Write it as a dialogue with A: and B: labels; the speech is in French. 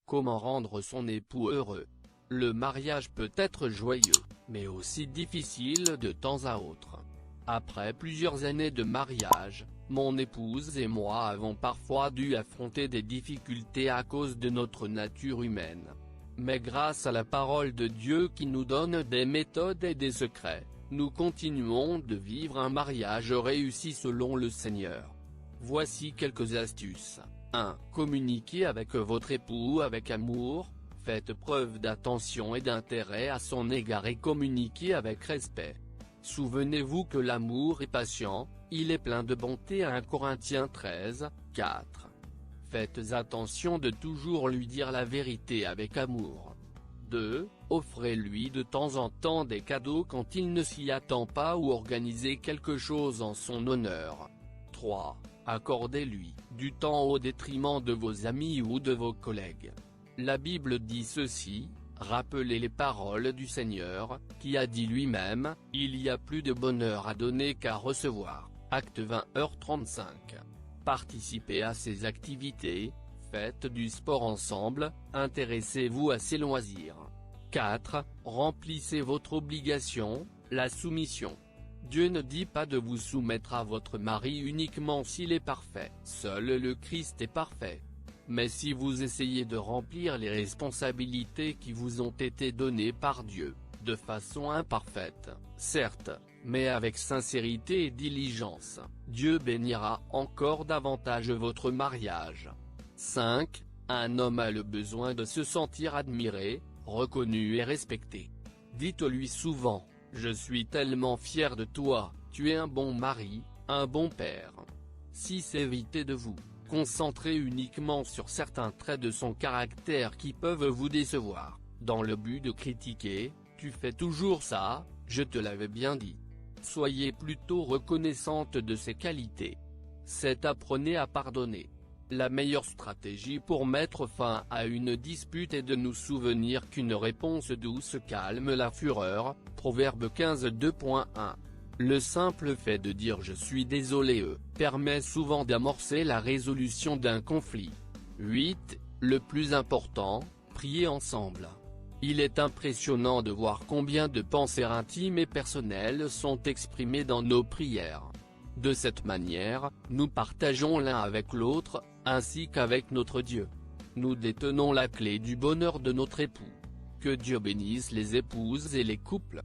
A: Comment rendre son époux heureux? Le mariage peut être joyeux, mais aussi difficile de temps à autre. Après plusieurs années de mariage, mon épouse et moi avons parfois dû affronter des difficultés à cause de notre nature humaine. Mais grâce à la parole de Dieu qui nous donne des méthodes et des secrets, nous continuons de vivre un mariage réussi selon le Seigneur. Voici quelques astuces. 1. Communiquez avec votre époux avec amour. Faites preuve d'attention et d'intérêt à son égard et communiquez avec respect. Souvenez-vous que l'amour est patient, il est plein de bonté. 1 Corinthiens 13, 4. Faites attention de toujours lui dire la vérité avec amour. 2. Offrez-lui de temps en temps des cadeaux quand il ne s'y attend pas ou organisez quelque chose en son honneur. 3. Accordez-lui du temps au détriment de vos amis ou de vos collègues. La Bible dit ceci: rappelez les paroles du Seigneur, qui a dit lui-même, il y a plus de bonheur à donner qu'à recevoir. Acte 20h35. Participez à ces activités, faites du sport ensemble, intéressez-vous à ses loisirs. 4. Remplissez votre obligation, la soumission. Dieu ne dit pas de vous soumettre à votre mari uniquement s'il est parfait. Seul le Christ est parfait. Mais si vous essayez de remplir les responsabilités qui vous ont été données par Dieu, de façon imparfaite, certes, mais avec sincérité et diligence, Dieu bénira encore davantage votre mariage. 5. Un homme a le besoin de se sentir admiré, reconnu et respecté. Dites-lui souvent: je suis tellement fier de toi, tu es un bon mari, un bon père. 6. Évitez de vous concentrer uniquement sur certains traits de son caractère qui peuvent vous décevoir, dans le but de critiquer: tu fais toujours ça, je te l'avais bien dit. Soyez plutôt reconnaissante de ses qualités. 7. Apprenez à pardonner. La meilleure stratégie pour mettre fin à une dispute est de nous souvenir qu'une réponse douce calme la fureur, Proverbe 15 2.1. Le simple fait de dire je suis désolé permet souvent d'amorcer la résolution d'un conflit. 8. Le plus important, priez ensemble. Il est impressionnant de voir combien de pensées intimes et personnelles sont exprimées dans nos prières. De cette manière, nous partageons l'un avec l'autre, ainsi qu'avec notre Dieu. Nous détenons la clé du bonheur de notre époux. Que Dieu bénisse les épouses et les couples.